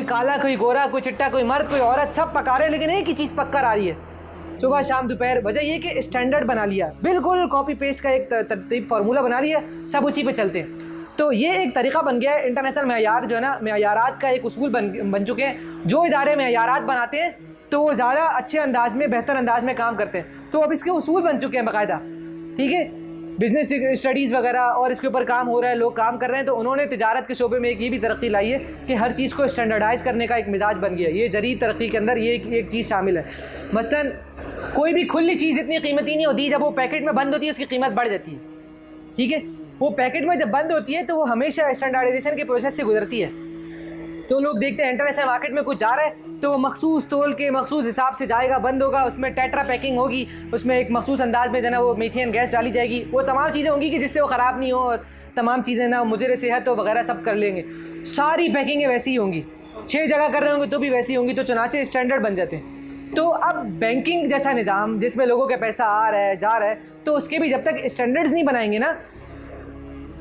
काला, कोई गोरा, कोई चिट्टा, कोई मर्द, कोई औरत, सब पका रहे हैं, लेकिन एक ही चीज़ पक कर आ रही है सुबह शाम दोपहर। वजह ये कि स्टैंडर्ड बना लिया, बिल्कुल कॉपी पेस्ट का एक तरतीब फार्मूला बना लिया, सब उसी पे चलते हैं। तो ये एक तरीक़ा बन गया है, इंटरनेशनल मेयार जो है ना, मेयारात का एक उसूल बन चुके हैं। जो इदारे मेयारात बनाते हैं तो वो ज़्यादा अच्छे अंदाज में, बेहतर अंदाज में काम करते हैं। तो अब इसके उसूल बन चुके हैं बाकायदा, ठीक है। बिज़नेस स्टडीज़ वगैरह और इसके ऊपर काम हो रहा है, लोग काम कर रहे हैं। तो उन्होंने तिजारत के शोबे में एक ये भी तरक्की लाई है कि हर चीज़ को स्टैंडर्डाइज़ करने का एक मिजाज बन गया है। ये जदीद तरक्की के अंदर ये एक चीज़ शामिल है। मसलन कोई भी खुली चीज़ इतनी कीमती नहीं होती, जब वो पैकेट में बंद होती है उसकी कीमत बढ़ जाती है, ठीक है। वो पैकेट में जब बंद होती है तो वो हमेशा स्टैंडर्डाइजेशन के प्रोसेस से गुजरती है। तो लोग देखते हैं इंटरनेशनल मार्केट में कुछ जा रहा है तो वो मखसूस तोल के मखसूस हिसाब से जाएगा, बंद होगा, उसमें टेट्रा पैकिंग होगी, उसमें एक मखसूस अंदाज में जो ना वो मीथेन गैस डाली जाएगी, वो तमाम चीज़ें होंगी कि जिससे वो ख़राब नहीं हो और तमाम चीज़ें ना मुज़र सेहत वगैरह सब कर लेंगे। सारी पैकिंगें वैसी ही होंगी, 6 जगह कर रहे होंगे तो भी वैसी होंगी। तो चुनाचे स्टैंडर्ड बन जाते हैं। तो अब बैंकिंग जैसा निज़ाम जिसमें लोगों का पैसा आ रहा है जा रहा है, तो उसके भी जब तक स्टैंडर्ड्स नहीं बनाएंगे ना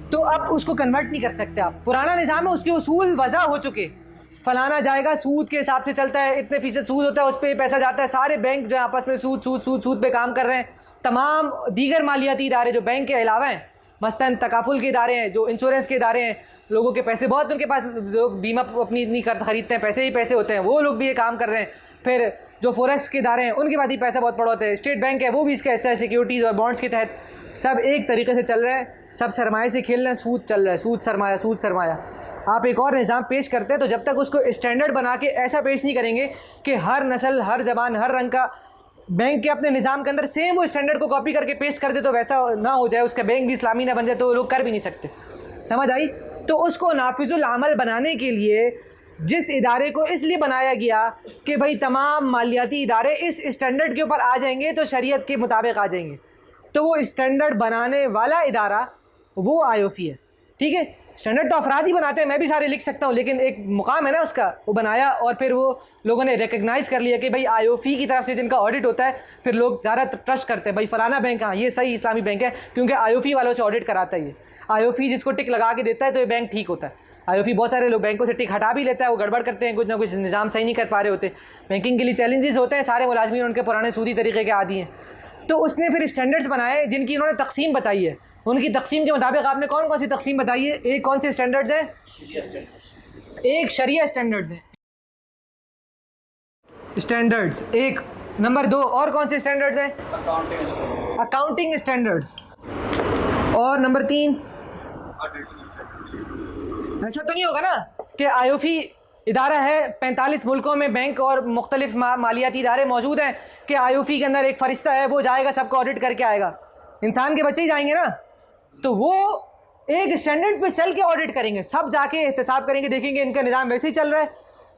तो अब उसको कन्वर्ट नहीं कर सकते आप। पुराना निज़ाम है, उसके उसूल वज़ा हो चुके, फलाना जाएगा सूद के हिसाब से चलता है, इतने फीसद सूद होता है, उस पर पैसा जाता है। सारे बैंक जो आपस में सूद पे काम कर रहे हैं। तमाम दीगर मालियाती इदारे जो बैंक के अलावा हैं, मसलन तकाफुल के इदारे हैं, जो इंश्योरेंस के इदारे हैं, लोगों के पैसे बहुत, उनके पास लोग बीमा अपनी इतनी खरीदते हैं, पैसे ही पैसे होते हैं, वो लोग भी ये काम कर रहे हैं। फिर जो फोरेक्स के इदारे हैं उनके पास ही पैसा बहुत पड़ा होता है। स्टेट बैंक है वो भी इसके ऐसा सिक्योरिटीज़ और बॉन्ड्स के तहत सब एक तरीके से चल रहे हैं, सब सरमाए से खेल रहे हैं, सूद चल रहा है, सूद सरमाया। आप एक और निज़ाम पेश करते हैं तो जब तक उसको स्टैंडर्ड बना के ऐसा पेश नहीं करेंगे कि हर नस्ल, हर ज़बान, हर रंग का बैंक के अपने निज़ाम के अंदर सेम वो स्टैंडर्ड को कॉपी करके पेश कर दे, तो वैसा ना हो जाए, उसका बैंक भी इस्लामी ना बन जाए, तो लोग कर भी नहीं सकते। समझ आई? तो उसको नाफिजुल अमल बनाने के लिए जिस इदारे को इसलिए बनाया गया कि भाई तमाम मालियाती इदारे इस स्टैंडर्ड के ऊपर आ जाएंगे तो शरीयत के मुताबिक आ जाएंगे, तो वो स्टैंडर्ड बनाने वाला इदारा वो आयोफी है, ठीक है। स्टैंडर्ड तो अफराद ही बनाते हैं, मैं भी सारे लिख सकता हूँ, लेकिन एक मुकाम है ना उसका, वो बनाया और फिर वो लोगों ने रिकग्नाइज़ कर लिया कि भाई आयोफी की तरफ से जिनका ऑडिट होता है, फिर लोग ज़्यादा ट्रस्ट करते हैं, भाई फलाना बैंक, हाँ ये सही इस्लामी बैंक है क्योंकि आयोफी वालों से ऑडिट कराता है। ये आयोफी जिसको टिक लगा के देता है तो ये बैंक ठीक होता है। आयोफी बहुत सारे लोग बैंकों से टिक हटा भी लेता है, वो गड़बड़ करते हैं, कुछ ना कुछ निज़ाम सही नहीं कर पा रहे होते, बैंकिंग के लिए चैलेंजेस होते हैं, सारे मुलाजमीन उनके पुराने सूदी तरीके के आदी हैं। तो उसने फिर स्टैंडर्ड्स बनाए जिनकी उन्होंने तकसीम बताई है। उनकी तकसीम के मुताबिक आपने कौन कौन सी तकसीम बताई है? एक कौन से स्टैंडर्ड्स हैं? एक शरिया स्टैंडर्ड्स है, स्टैंडर्ड्स एक। नंबर 2 और कौन से स्टैंडर्ड्स हैं? Accounting standards. और नंबर 3 ऐसा तो नहीं होगा ना कि आयोफी इदारा है, 45 मुल्कों में बैंक और मुख्तलिफ मालियाती इदारे मौजूद हैं कि आयोफी के अंदर एक फ़रिश्ता है, वो जाएगा सबको ऑडिट करके आएगा, इंसान के बच्चे ही जाएंगे ना, तो वो एक स्टैंडर्ड पे चल के ऑडिट करेंगे, सब जाके एहतसाब करेंगे, देखेंगे इनका निज़ाम वैसे ही चल रहा है।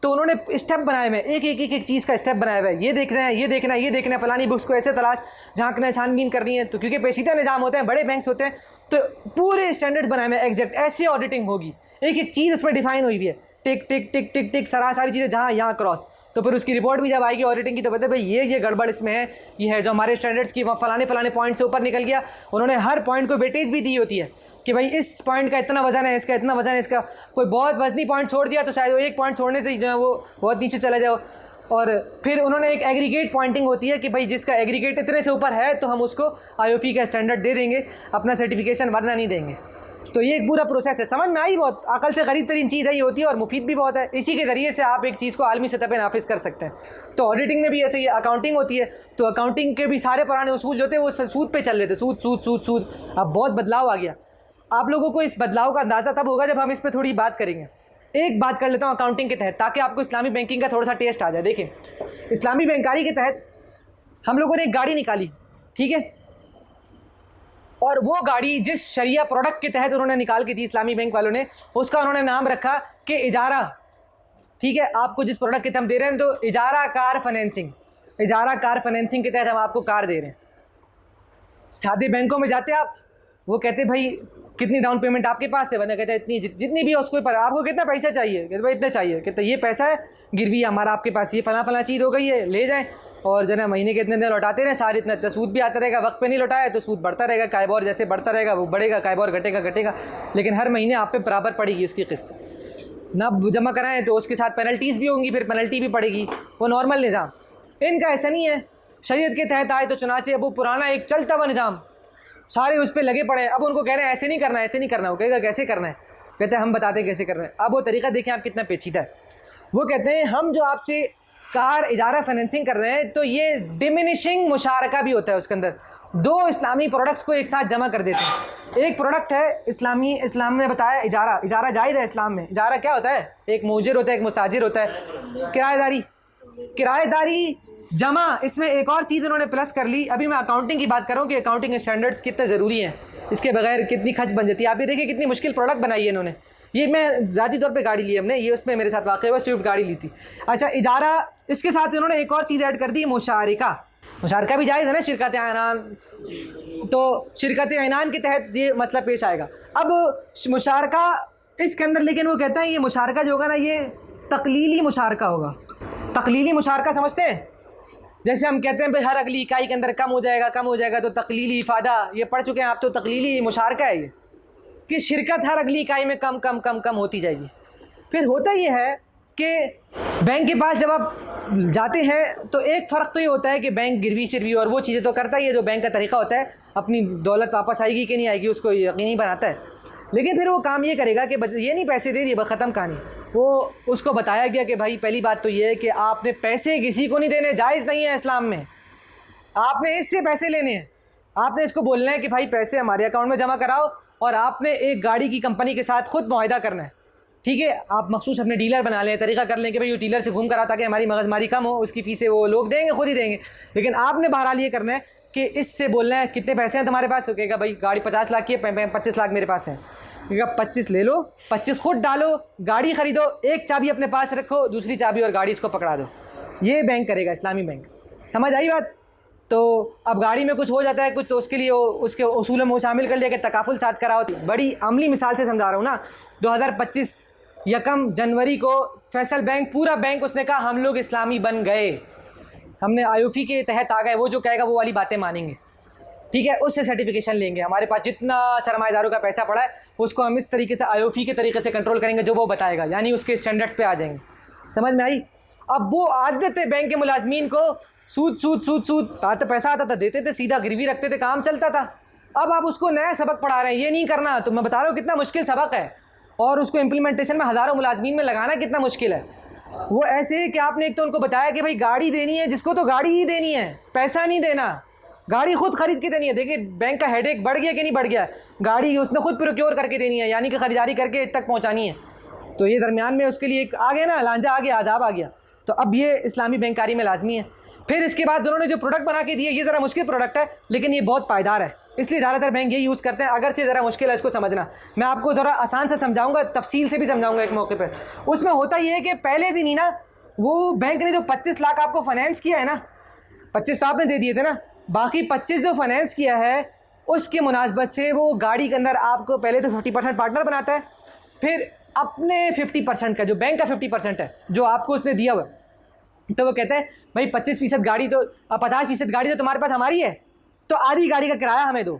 तो उन्होंने स्टेप बनाए हुए हैं, एक चीज़ का स्टेप बनाया हुआ है, ये देखना है, ये देखना है, ये देखना है, फलानी बुक्स को ऐसे तलाश झांकना है, छानबीन करनी है। तो क्योंकि पेचीदा निज़ाम होते हैं, बड़े बैंक्स होते हैं, तो पूरे स्टैंडर्ड बनाए हुए हैं, एग्जैक्ट ऐसे ऑडिटिंग होगी, एक चीज़ उसमें डिफाइन हुई हुई है, टिक टिक टिक टिक टिक सारी चीज़ें जहाँ यहाँ क्रॉस। तो फिर उसकी रिपोर्ट भी जब आएगी ऑडिटिंग की तो पता है भाई ये गड़बड़ इसमें है, ये है जो हमारे स्टैंडर्ड्स की फलाने पॉइंट से ऊपर निकल गया। उन्होंने हर पॉइंट को वेटेज भी दी होती है कि भाई इस पॉइंट का इतना वजन है, इसका इतना वजन है, इसका कोई बहुत वजनी पॉइंट छोड़ दिया तो शायद वो एक पॉइंट छोड़ने से जो है वो बहुत नीचे चला जाओ। और फिर उन्होंने एक एग्रीगेट पॉइंटिंग होती है कि भाई जिसका एग्रीगेट इतने से ऊपर है तो हम उसको आईओफी का स्टैंडर्ड दे देंगे, अपना सर्टिफिकेशन वरना नहीं देंगे। तो ये एक पूरा प्रोसेस है, समझ में आई? बहुत अकल से करीब तरीन चीज़ है ये होती है और मुफीद भी बहुत है। इसी के ज़रिए से आप एक चीज़ को आलमी सतह पे नाफिज कर सकते हैं। तो ऑडिटिंग में भी ऐसे ही अकाउंटिंग होती है, तो अकाउंटिंग के भी सारे पुराने उसूल जो थे वो सूद पे चल रहे थे, सूद। अब बहुत बदलाव आ गया। आप लोगों को इस बदलाव का अंदाज़ा तब होगा जब हम इस पर थोड़ी बात करेंगे। एक बात कर लेता हूँ अकाउंटिंग के तहत, ताकि आपको इस्लामी बैंकिंग का थोड़ा सा टेस्ट आ जाए। देखिए, इस्लामी बैंकारी के तहत हम लोगों ने एक गाड़ी निकाली, ठीक है, और वो गाड़ी जिस शरिया प्रोडक्ट के तहत उन्होंने निकाल के दी इस्लामी बैंक वालों ने, उसका उन्होंने नाम रखा कि इजारा। ठीक है, आपको जिस प्रोडक्ट के तहत हम दे रहे हैं तो इजारा कार फाइनेंसिंग के तहत हम आपको कार दे रहे हैं। सादे बैंकों में जाते आप, वो कहते भाई कितनी डाउन पेमेंट आपके पास है, बंदा कहता है इतनी, जितनी भी है उसको पर आपको कितना पैसा चाहिए, कहते भाई इतना चाहिए, कहते ये पैसा है गिरवी हमारा आपके पास, ये फला चीज़ हो गई है, ले जाएं और जो है महीने के इतने दिन लौटाते रहे, सारे इतना सूद भी आता रहेगा। वक्त पे नहीं लौटाया तो सूद बढ़ता रहेगा, कायबोर जैसे बढ़ता रहेगा वो बढ़ेगा, कायबोर घटेगा, लेकिन हर महीने आप पे बराबर पड़ेगी उसकी किस्त। ना जमा कराएं तो उसके साथ पेनल्टीज़ भी होंगी, फिर पेनल्टी भी पड़ेगी, वो नॉर्मल निज़ाम। इनका ऐसा नहीं है, शरीयत के तहत आए तो चुनाचे अब वो पुराना एक चलता हुआ निज़ाम, सारे उस पर लगे पड़े हैं। अब उनको कह रहे हैं ऐसे नहीं करना, ऐसे नहीं करना। वो कहेगा कैसे करना है, कहते हैं हम बताते हैं कैसे करना है। अब वो तरीका देखें आप कितना पेचीदा है। वो कहते हैं हम जो आपसे कार इजारा फाइनेंसिंग कर रहे हैं तो ये डिमिनिशिंग मुशारका भी होता है, उसके अंदर दो इस्लामी प्रोडक्ट्स को एक साथ जमा कर देते हैं। एक प्रोडक्ट है इस्लाम ने बताया इजारा, इजारा जायज़ है इस्लाम में। इजारा क्या होता है, एक मुजिर होता है, एक मुस्ताजिर होता है। किराएदारी जमा, इसमें एक और चीज़ उन्होंने प्लस कर ली। अभी मैं अकाउंटिंग की बात कर रहा हूँ कि अकाउंटिंग स्टैंडर्ड्स कितने ज़रूरी हैं, इसके बगैर कितनी खर्च बन जाती है। आप ये देखिए कितनी मुश्किल प्रोडक्ट बनाई है इन्होंने। ये मैं ज़ाती तौर पे गाड़ी ली हमने, ये उसमें मेरे साथ वाक़ई हुआ, स्विफ्ट गाड़ी ली थी। अच्छा, इजारा, इसके साथ इन्होंने एक और चीज़ ऐड कर दी, मुशारिका। मुशारिका भी जायज़ है ना, शिरकत ऐनान, तो शिरकत ऐनान के तहत ये मसला पेश आएगा। अब मुशारका इसके अंदर, लेकिन वो कहता है ये मुशारका जो होगा ना, ये तकलीली मुशारका होगा। तकलीली मुशारका समझते हैं, जैसे हम कहते हैं भाई हर अगली इकाई के अंदर कम हो जाएगा, तो तकलीली इफादा, ये पढ़ चुके हैं आप, तो तकलीली मुशारका है ये, कि शिरकत हर अगली इकाई में कम कम कम कम होती जाएगी। फिर होता ये है कि बैंक के पास जब आप जाते हैं तो एक फ़र्क तो ये होता है कि बैंक गिरवी चिरवी और वो चीज़ें तो करता ही है जो बैंक का तरीका होता है, अपनी दौलत वापस आएगी कि नहीं आएगी उसको यकीनी बनाता है। लेकिन फिर वो काम ये करेगा कि ये नहीं पैसे दे दिए बस ख़त्म कहानी। वो उसको बताया गया कि भाई पहली बात तो ये है कि आपने पैसे किसी को नहीं देने, जायज़ नहीं है इस्लाम में। आपने इससे पैसे लेने हैं, आपने इसको बोलना है कि भाई पैसे हमारे अकाउंट में जमा कराओ, और आपने एक गाड़ी की कंपनी के साथ खुद मुआहिदा करना है। ठीक है, आप मखसूस अपने डीलर बना लें, तरीका कर लें कि भाई वो डीलर से घूम कर आता कि हमारी मगजमारी कम हो, उसकी फीसें वो लोग देंगे, खुद ही देंगे। लेकिन आपने बहरहाल ये करना है कि इससे बोलना है कितने पैसे हैं तुम्हारे पास, कहेगा भाई गाड़ी 50 लाख की है, 25 लाख मेरे पास है। कहेगा 25 ले लो, 25 खुद डालो, गाड़ी ख़रीदो, एक चाबी अपने पास रखो, दूसरी चाबी और गाड़ी इसको पकड़ा दो। ये बैंक करेगा, इस्लामी बैंक। समझ आई बात? तो अब गाड़ी में कुछ हो जाता है कुछ, तो उसके लिए उसके उसूलों में वो शामिल कर लिया कि तकाफुल साथ कराओ। बड़ी अमली मिसाल से समझा रहा हूँ ना। 2025 यकम जनवरी को फैसल बैंक, पूरा बैंक उसने कहा हम लोग इस्लामी बन गए, हमने आईओफी के तहत आ गए। वो जो कहेगा वो वाली बातें मानेंगे, ठीक है, उससे सर्टिफिकेशन लेंगे। हमारे पास जितना सरमाएदारों का पैसा पड़ा है उसको हम इस तरीके से आईओफी के तरीके से कंट्रोल करेंगे जो वो बताएगा, यानी उसके स्टैंडर्ड्स पे आ जाएंगे। समझ में आई? अब वो आदत है बैंक के मुलाजमीन को सूद सूद सूद सूद, आता पैसा आता था देते थे, सीधा गिरवी रखते थे, काम चलता था। अब आप उसको नया सबक पढ़ा रहे हैं, ये नहीं करना। तो मैं बता रहा हूँ कितना मुश्किल सबक है, और उसको इम्प्लीमेंटेशन में हज़ारों मुलाजमीन में लगाना कितना मुश्किल है। वो ऐसे है कि आपने एक तो उनको बताया कि भाई गाड़ी देनी है, जिसको तो गाड़ी ही देनी है, पैसा नहीं देना, गाड़ी खुद खरीद के देनी है। देखिए बैंक का हेडेक बढ़ गया कि नहीं बढ़ गया, गाड़ी उसने खुद प्रोक्योर करके देनी है, यानी कि ख़रीदारी करके तक पहुँचानी है। तो ये दरमियान में उसके लिए एक आ गया ना, लांझा आ गया, आदाब आ गया। तो अब ये इस्लामी बैंकारी में लाजमी है। फिर इसके बाद उन्होंने जो प्रोडक्ट बना के दिए, ये ज़रा मुश्किल प्रोडक्ट है लेकिन ये बहुत पायदार है, इसलिए ज़्यादातर बैंक ये यूज़ करते हैं। अगरचे ज़रा मुश्किल है इसको समझना, मैं आपको ज़रा आसान से समझाऊंगा, तफसील से भी समझाऊंगा एक मौके पर। उसमें होता ये है कि पहले दिन ही ना वो बैंक ने जो 25 लाख आपको फाइनेंस किया है ना, 25 तो आपने दे दिए थे ना, बाकी 25 जो फाइनेंस किया है उसके मुनासबत से वो गाड़ी के अंदर आपको पहले तो 50% पार्टनर बनाता है, फिर अपने 50% का जो बैंक का 50% है जो आपको उसने दिया हुआ, तो वो कहता है भाई 25% गाड़ी तो 50% गाड़ी तो तुम्हारे पास हमारी है, तो आधी गाड़ी का किराया हमें दो।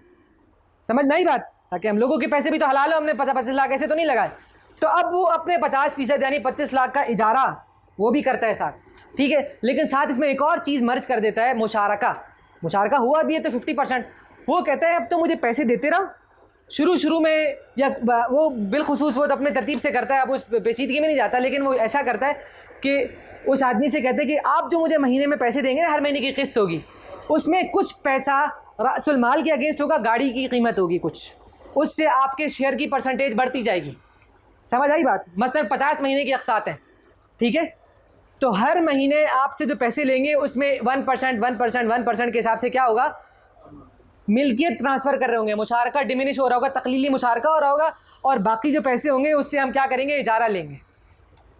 समझ नहीं बात? ताकि हम लोगों के पैसे भी तो हलाल हो, हमने 25 लाख ऐसे तो नहीं लगाए। तो अब वो अपने 50% यानी 25 लाख का इजारा वो भी करता है साथ, ठीक है। लेकिन साथ इसमें एक और चीज़ मर्ज कर देता है, मुशारका हुआ भी है तो 50%। वो कहता है अब तो मुझे पैसे देते रहो, शुरू में या वो बिलखुसूस वो तो अपने तरतीब से करता है, अब उस पेचीदगी में नहीं जाता, लेकिन वो ऐसा करता है कि उस आदमी से कहते हैं कि आप जो मुझे महीने में पैसे देंगे ना, हर महीने की किस्त होगी, उसमें कुछ पैसा रासुल माल के अगेंस्ट होगा, गाड़ी की कीमत होगी कुछ, उससे आपके शेयर की परसेंटेज बढ़ती जाएगी। समझ आई बात? मसलन 50 महीने की अक़सात हैं, ठीक है, तो हर महीने आपसे जो पैसे लेंगे उसमें 1% के हिसाब से क्या होगा, मिल्कियत ट्रांसफ़र कर रहे होंगे, मुशारका डिमिनिश हो रहा होगा, तकलीली मुशारका हो रहा होगा, और बाकी जो पैसे होंगे उससे हम क्या करेंगे, इजारा लेंगे।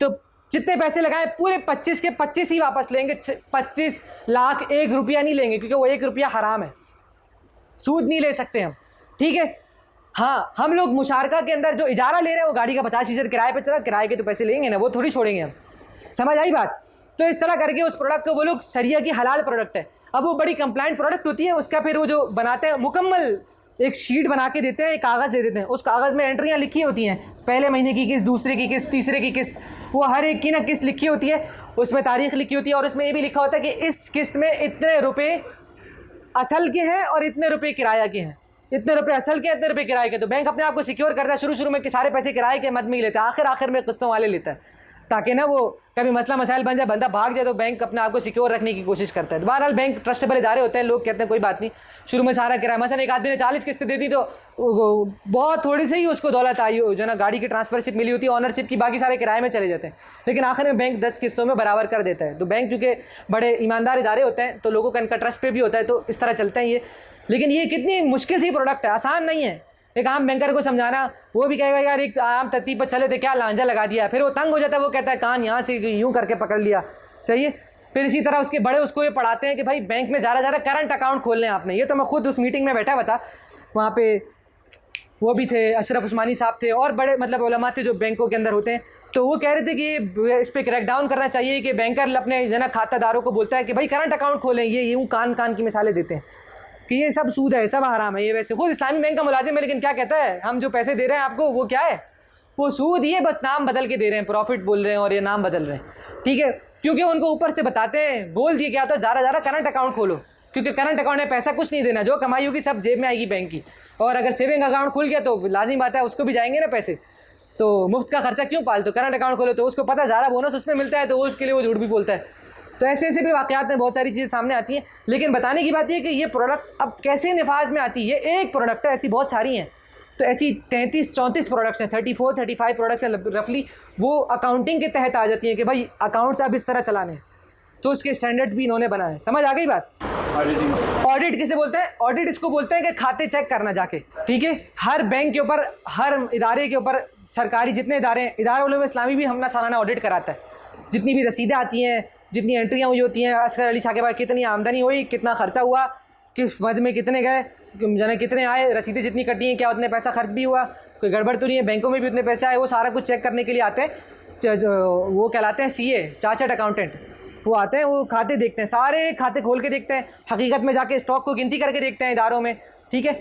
तो जितने पैसे लगाए पूरे 25 के 25 ही वापस लेंगे। 25 लाख 1 रुपया नहीं लेंगे, क्योंकि वो 1 रुपया हराम है, सूद नहीं ले सकते हम, ठीक है। हाँ, हम लोग मुशारका के अंदर जो इजारा ले रहे हैं वो गाड़ी का 50% किराए पे चला, किराए के तो पैसे लेंगे ना, वो थोड़ी छोड़ेंगे हम। समझ आई बात? तो इस तरह करके उस प्रोडक्ट को वो लोग शरिया की हलाल प्रोडक्ट है। अब वो बड़ी कंप्लाइंट प्रोडक्ट होती है, उसका फिर वो जो बनाते हैं मुकम्मल एक शीट बना के देते हैं, एक कागज़ दे देते हैं, उस कागज़ में एंट्रियाँ लिखी होती हैं, पहले महीने की किस्त, दूसरे की किस्त, तीसरे की किस्त, वो हर एक की ना किस्त लिखी होती है, उसमें तारीख लिखी होती है और उसमें ये भी लिखा होता है कि इस किस्त में इतने रुपए असल के हैं और इतने रुपए किराया के हैं, इतने रुपए असल के, इतने रुपए किराए के। तो बैंक अपने आप को सिक्योर करता है, शुरू में कि सारे पैसे किराए के मद में ही लेता है, आखिर में किस्तों वाले लेता है, ताकि ना वो कभी मसला मसाइल बन जाए, बंदा भाग जाए, तो बैंक अपने आप को सिक्योर रखने की कोशिश करता है। बहरहाल बैंक ट्रस्टेबल इदारे होते हैं, लोग कहते हैं कोई बात नहीं, शुरू में सारा किराया, मसलन एक आदमी ने 40 किस्तें दे दी तो बहुत थोड़ी से ही उसको दौलत आई जो ना गाड़ी की ट्रांसफरशिप मिली होती है, ऑनरशिप की, बाकी सारे किराए में चले जाते हैं, लेकिन आखिर में बैंक 10 किस्तों में बराबर कर देता है। तो बैंक चूँकि बड़े ईमानदार इदारे होते हैं तो लोगों का इनका ट्रस्ट पे भी होता है, तो इस तरह चलते हैं ये। लेकिन ये कितनी मुश्किल सी प्रोडक्ट है, आसान नहीं है एक आम बैंकर को समझाना। वो भी कहेगा यार एक आम तरतीब पर चले थे, क्या लांझा लगा दिया, फिर वो तंग हो जाता है, वो कहता है कान यहाँ से यूँ करके पकड़ लिया, सही है। फिर इसी तरह उसके बड़े उसको ये पढ़ाते हैं कि भाई बैंक में ज़्यादा करंट अकाउंट खोलने हैं आपने। ये तो मैं खुद उस मीटिंग में बैठा हुआ था, वहाँ पे वो भी थे, अशरफ उस्मानी साहब थे और बड़े मतलब उलमा थे जो बैंकों के अंदर होते हैं, तो वो कह रहे थे कि इस पर क्रैकडाउन करना चाहिए कि बैंकर अपने जना खातादारों को बोलता है कि भाई करंट अकाउंट खोलें, ये यूँ कान की मिसालें देते हैं कि ये सब सूद है, सब हराम है। ये वैसे खुद इस्लामी बैंक का मुलाजिम है, लेकिन क्या कहता है, हम जो पैसे दे रहे हैं आपको वो क्या है, वो सूद, ये बस नाम बदल के दे रहे हैं, प्रॉफिट बोल रहे हैं और ये नाम बदल रहे हैं, ठीक है। क्योंकि उनको ऊपर से बताते हैं, बोल दिए क्या होता है, ज़्यादा करंट अकाउंट खोलो, क्योंकि करंट अकाउंट में पैसा कुछ नहीं देना, जो कमाई होगी सब जेब में आएगी बैंक की, और अगर सेविंग अकाउंट खुल गया तो लाजिमी बात है उसको भी जाएंगे ना पैसे, तो मुफ्त का खर्चा क्यों पाल, तो करंट अकाउंट खोलो, तो उसको पता ज़्यादा बोनस उसमें मिलता है, तो उसके लिए वो झूठ भी बोलता है। तो ऐसे भी वाक़यात में बहुत सारी चीज़ें सामने आती हैं। लेकिन बताने की बात यह कि ये प्रोडक्ट अब कैसे नफाज में आती है, ये एक प्रोडक्ट है, ऐसी बहुत सारी हैं। तो ऐसी 33-34 प्रोडक्ट्स हैं, 34-35 प्रोडक्ट्स हैं रफली, वो अकाउंटिंग के तहत आ जाती हैं कि भाई अकाउंट्स अब इस तरह चलाने हैं, तो उसके स्टैंडर्ड्स भी इन्होंने बनाए हैं। समझ आ गई बात। ऑडिट किसे बोलते हैं, ऑडिट इसको बोलते हैं कि खाते चेक करना जाके, ठीक है। हर बैंक के ऊपर, हर इदारे के ऊपर, सरकारी जितने इदारे हैं, इदारा उलूम इस्लामी भी हमने सालाना ऑडिट कराता है, जितनी भी रसीदें आती हैं, जितनी एंट्रियाँ हुई होती हैं, असगर अली शाह के बाद कितनी आमदनी हुई, कितना खर्चा हुआ, किस मद में कितने गए, जाने कितने आए, रसीदें जितनी कटी हैं, क्या उतने पैसा खर्च भी हुआ, कोई गड़बड़ तो नहीं है, बैंकों में भी उतने पैसे आए, वो सारा कुछ चेक करने के लिए आते हैं। वो कहलाते हैं CA, चार्टर्ड अकाउंटेंट, वो आते हैं, वो खाते देखते हैं, सारे खाते खोल के देखते हैं, हकीकत में जाके स्टॉक को गिनती करके देखते हैं इदारों में, ठीक है।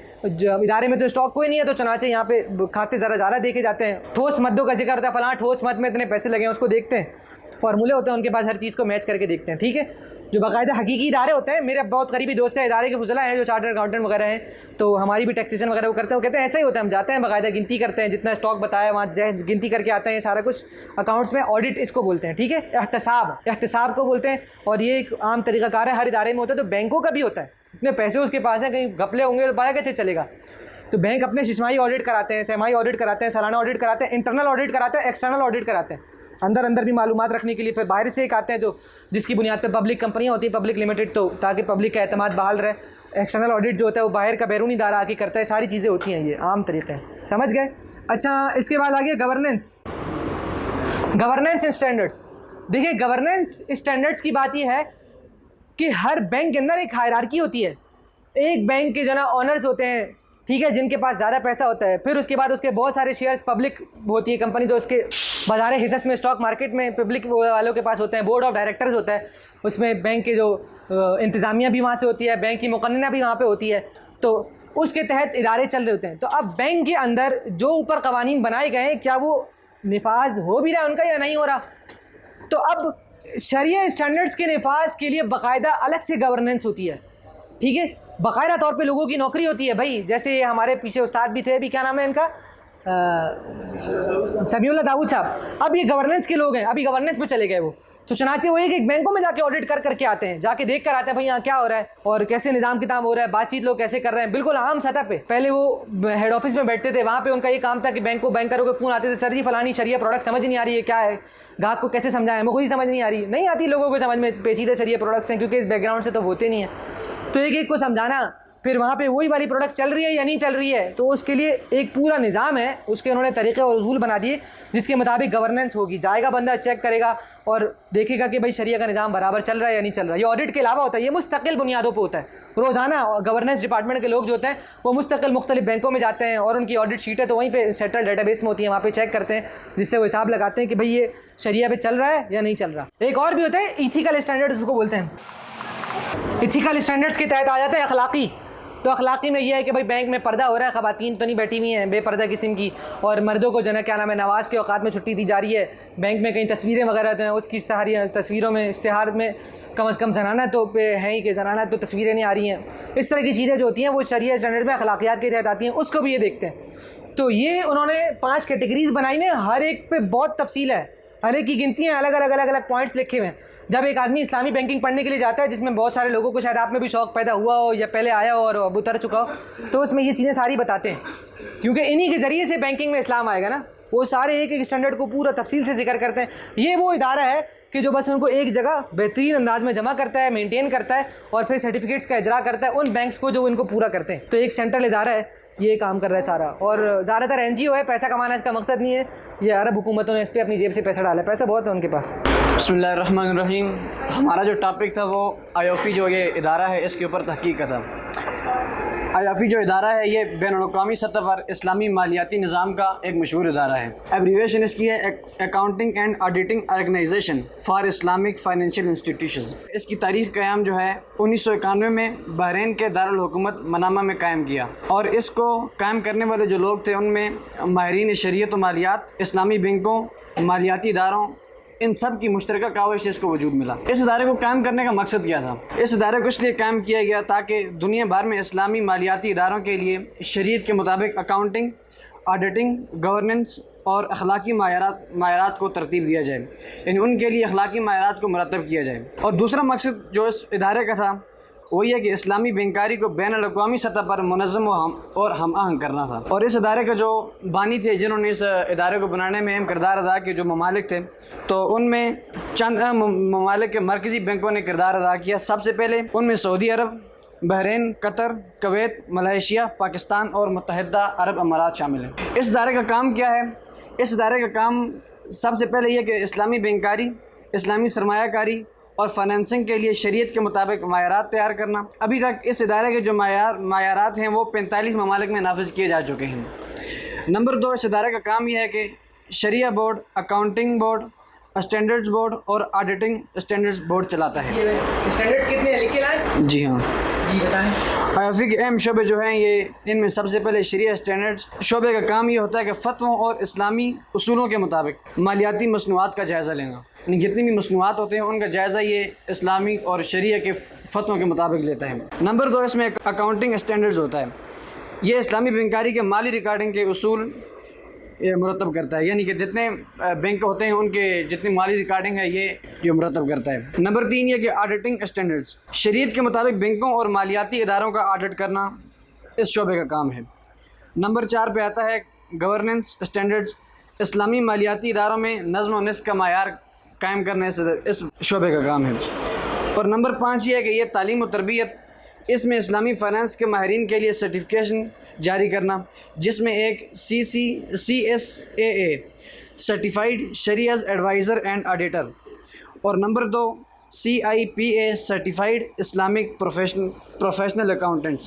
इदारे में तो स्टॉक कोई नहीं है, तो चुनाचे यहाँ पे खाते ज़रा देखे जाते हैं, ठोस मद्दों का जिक्र होता है, फलां ठोस मद में इतने पैसे लगे हैं, उसको देखते हैं, फार्मूले होते हैं उनके पास, हर चीज़ को मैच करके देखते हैं, ठीक है। जो बाकायदा हकीकी इदारे होते हैं, मेरे बहुत करीबी दोस्त हैं, इदारे के फुजला हैं जो चार्टर्ड अकाउंटेंट वगैरह हैं, तो हमारी भी टैक्सेशन वगैरह वो करते हैं, वो कहते हैं ऐसा ही होता है, हम जाते हैं बाकायदा गिनती करते हैं, जितना स्टॉक बताया वहाँ गिनती करके आते हैं, सारा कुछ अकाउंट्स में ऑडिट इसको बोलते हैं, ठीक है। एहतसाब को बोलते हैं, और ये एक आम तरीक़ाकार है, हर इदारे में होता है। तो बैंकों का भी होता है, इतने पैसे उसके पास हैं, कहीं घपले होंगे तो पता कैसे चलेगा। तो बैंक अपने शिशमाही ऑडिट कराते हैं, सहमाही ऑडिट कराते हैं, सालाना ऑडिट कराते हैं, इंटरनल ऑडिट कराते हैं, एक्सटर्नल ऑडिट कराते हैं, अंदर भी मालूमात रखने के लिए। फिर बाहर से एक आते हैं जो जिसकी बुनियाद पर पब्लिक कंपनियां होती हैं, पब्लिक लिमिटेड, तो ताकि पब्लिक का एतमाद बहाल रहे। एक्सटर्नल ऑडिट जो होता है वो बाहर का बैरूनी इदारा आके करता है, सारी चीज़ें होती हैं, ये आम तरीक़े हैं, समझ गए। अच्छा, इसके बाद आ गया गवर्नेंस स्टैंडर्ड्स। देखिए, गवर्नेंस स्टैंडर्ड्स की बात यह है कि हर बैंक के अंदर एक हायरार्की होती है। एक बैंक के जो ना ऑनर्स होते हैं, ठीक है, जिनके पास ज़्यादा पैसा होता है, फिर उसके बाद उसके बहुत सारे शेयर्स पब्लिक होती है कंपनी, तो उसके बाजार हिस्स में स्टॉक मार्केट में पब्लिक वालों के पास होते हैं, बोर्ड ऑफ डायरेक्टर्स होता है, उसमें बैंक के जो इंतज़ामिया भी वहाँ से होती है, बैंक की मुकन्ना भी वहाँ पे होती है, तो उसके तहत इदारे चल रहे होते हैं। तो अब बैंक के अंदर जो ऊपर कवानीन बनाए गए हैं, क्या वो निफाज हो भी रहा है उनका या नहीं हो रहा। तो अब शरिया स्टैंडर्ड्स के निफाज के लिए बाकायदा अलग से गवर्नेंस होती है, ठीक है, बाकायदा तौर पे लोगों की नौकरी होती है। भाई जैसे हमारे पीछे उस्ताद भी थे, अभी क्या नाम है इनका, समीउल्लाह दाऊद साहब, अब ये गवर्नेंस के लोग हैं, अभी गवर्नेंस पे चले गए वो। तो चुनाचे वो एक बैंकों में जाके ऑडिट करके आते हैं, जाके देख कर आते हैं भाई यहाँ क्या हो रहा है और कैसे निज़ाम किताब हो रहा है, बातचीत लोग कैसे कर रहे हैं, बिल्कुल आम सतह पे। पहले वो हेड ऑफिस में बैठते थे, वहाँ पे उनका ये काम था कि बैंकरों के फ़ोन आते थे, सर जी फलानी शरिया प्रोडक्ट समझ नहीं आ रही है, क्या है, ग्राहक को कैसे समझाएं, हमें खुद ही समझ नहीं आ रही, नहीं आती लोगों को समझ में, पेचीदे शरिया प्रोडक्ट्स हैं, क्योंकि इस बैकग्राउंड से तो होते नहीं है। तो एक को समझाना, फिर वहाँ पे वही वाली प्रोडक्ट चल रही है या नहीं चल रही है, तो उसके लिए एक पूरा निज़ाम है, उसके उन्होंने तरीक़े और उसूल बना दिए जिसके मुताबिक गवर्नेंस होगी। जाएगा बंदा, चेक करेगा और देखेगा कि भाई शरिया का निज़ाम बराबर चल रहा है या नहीं चल रहा है। ये ऑडिट के अलावा होता है, ये मुस्तकिल बुनियादों पर होता है। रोज़ाना गवर्नेंस डिपार्टमेंट के लोग जो होते हैं वो मुस्तकिल मुख्तलिफ बैंकों में जाते हैं और उनकी ऑडिट शीट है तो वहीं पर सेंट्रल डेटाबेस में होती है, वहाँ पर चेक करते हैं, जिससे वो हिसाब लगाते हैं कि भाई ये शरिया पे चल रहा है या नहीं चल रहा। एक और भी होता है इथिकल स्टैंडर्ड्स, उसको बोलते हैं। इथिकल स्टैंडर्ड्स के तहत आ जाते हैं अखलाकी। तो अखलाक़ी में यह है कि भाई बैंक में पर्दा हो रहा है, ख़वातीन तो नहीं बैठी हुई हैं बेपर्दा किस्म की, और मर्दों को जो है क्या नाम है नवाज़ के औकात में छुट्टी दी जा रही है। बैंक में कहीं तस्वीरें वगैरह तो हैं, उसकी तस्वीरों में इश्तिहार में कम अज़ कम जनाना तो पे है ही कि जनाना तो तस्वीरें नहीं आ रही हैं। इस तरह की चीज़ें जो होती हैं वो शरीयत स्टैंडर्ड में अखलाकियात के तहत आती हैं, उसको भी ये देखते हैं। तो ये उन्होंने 5 कैटेगरीज बनाई हैं, हर एक पे बहुत तफसील है, हर एक की गिनतियाँ अलग अलग अलग अलग पॉइंट्स लिखे हुए हैं। जब एक आदमी इस्लामी बैंकिंग पढ़ने के लिए जाता है, जिसमें बहुत सारे लोगों को शायद आप में भी शौक़ पैदा हुआ हो या पहले आया हो और अब उतर चुका हो, तो उसमें ये चीज़ें सारी बताते हैं, क्योंकि इन्हीं के ज़रिए से बैंकिंग में इस्लाम आएगा ना। वो सारे एक एक स्टैंडर्ड को पूरा तफसील से जिक्र करते हैं। ये वो इदारा है कि जो बस उनको एक जगह बेहतरीन अंदाज में जमा करता है, मेंटेन करता है और फिर सर्टिफिकेट्स का इजरा करता है उन बैंक्स को जो इनको पूरा करते हैं। तो एक सेंट्रल इदारा है, ये काम कर रहा है सारा, और ज़्यादातर NGO है। पैसा कमाना इसका मकसद नहीं है, ये अरब हुकूमतों ने इस पर अपनी जेब से पैसा डाला है, पैसा बहुत है उनके पास। बिस्मिल्लाहिर्रहमानिर्रहीम। हमारा जो टॉपिक था वो आयोफी जो ये इदारा है इसके ऊपर तहकीक था। आयोफी जो इदारा है ये बैनुल-अक़वामी सतह पर इस्लामी मालियाती निज़ाम का एक मशहूर इदारा है। एब्रीवेशन इसकी है accounting and auditing organization for Islamic financial institutions. इसकी तारीख़ क़याम जो है 1991 में बहरीन के दारुल हुकूमत मनामा में कायम किया, और इसको कायम करने वाले जो लोग थे उनमें माहिरीन शरीयत व मालियात, इस्लामी बैंकों, मालियाती इदारों, इन सब की मुश्तरका काविश से इसको वजूद मिला। इस इदारे को कायम करने का मकसद क्या था? इस इदारे को इसलिए कायम किया गया ताकि दुनिया भर में इस्लामी मालियाती इदारों के लिए शरीयत के मुताबिक अकाउंटिंग, ऑडिटिंग, गवर्नेंस और अखलाकी मायारात को तरतीब दिया जाए, यानी उनके लिए अखलाकी मायारात को मुरतब किया जाए। और दूसरा मकसद जो इस इदारे का था वो ये कि इस्लामी बैंकारी को बैनुल-अक़वामी सतह पर मुनज़्ज़म और हम आहंग करना था। और इस इदारे का जो बानी थे, जिन्होंने इस इदारे को बनाने में अहम किरदार अदा किया, जो ममालिक थे, तो उनमें चंद ममालिक के मरकज़ी बैंकों ने किरदार अदा किया। सबसे पहले उनमें Saudi Arab, Bahrain, Qatar, Kuwait, Malaysia, Pakistan और मुत्तहिदा अरब अमारात शामिल हैं। इस इदारे का काम क्या है? इस इदारे का काम सबसे पहले यह कि इस्लामी बैंकारी, इस्लामी सरमायाकारी और फाइनेंसिंग के लिए शरीयत के मुताबिक मायारात तैयार करना। अभी तक इस इदारे के जो मायारात हैं वो 45 ममालिक में नाफिज किए जा चुके हैं। नंबर 2, इस इदारे का काम यह है कि शरिया board, accounting board, standards board और ऑडिटिंग स्टैंडर्ड्स बोर्ड चलाता है। स्टैंडर्ड्स कितने हैं, लिख के लाएं? जी हाँ, जी बताएं। आयोफी के अहम शोबे जो हैं ये, इनमें सबसे पहले शरिया स्टैंडर्ड्स शोबे का काम ये होता है कि फ़तवों और इस्लामी उसूलों के मुताबिक मालियाती मसनूआत का जायज़ा लेना। जितनी भी मसनूआत होते हैं उनका जायज़ा ये इस्लामी और शरिया के फ़तवों के मुताबिक लेता है। नंबर 2, इसमें अकाउंटिंग स्टैंडर्ड्स होता है। ये इस्लामी बैंकारी के माली रिकॉर्डिंग के उसूल मुरतब करता है, यानी कि जितने बैंक होते हैं उनके जितनी माली रिकॉर्डिंग है ये मुरतब करता है। नंबर 3 ये कि ऑडिटिंग स्टैंडर्ड्स शरीयत के मुताबिक बैंकों और मालियाती इदारों का ऑडिट करना इस शोबे का काम है। नंबर 4 पे आता है गवर्नेंस स्टैंडर्ड्स, इस्लामी मालियाती इदारों में नज़्म व निस्क का मायार कायम करने से इस शोबे का काम है। और नंबर 5 ये है कि ये तालीम और तरबियत, इसमें इस्लामी फ़ाइनेंस के माहिरीन के लिए सर्टिफिकेशन जारी करना, जिसमें एक CSAA सर्टिफाइड शरियाज एडवाइज़र एंड ऑडिटर, और number 2 CIPA certified Islamic professional accountants.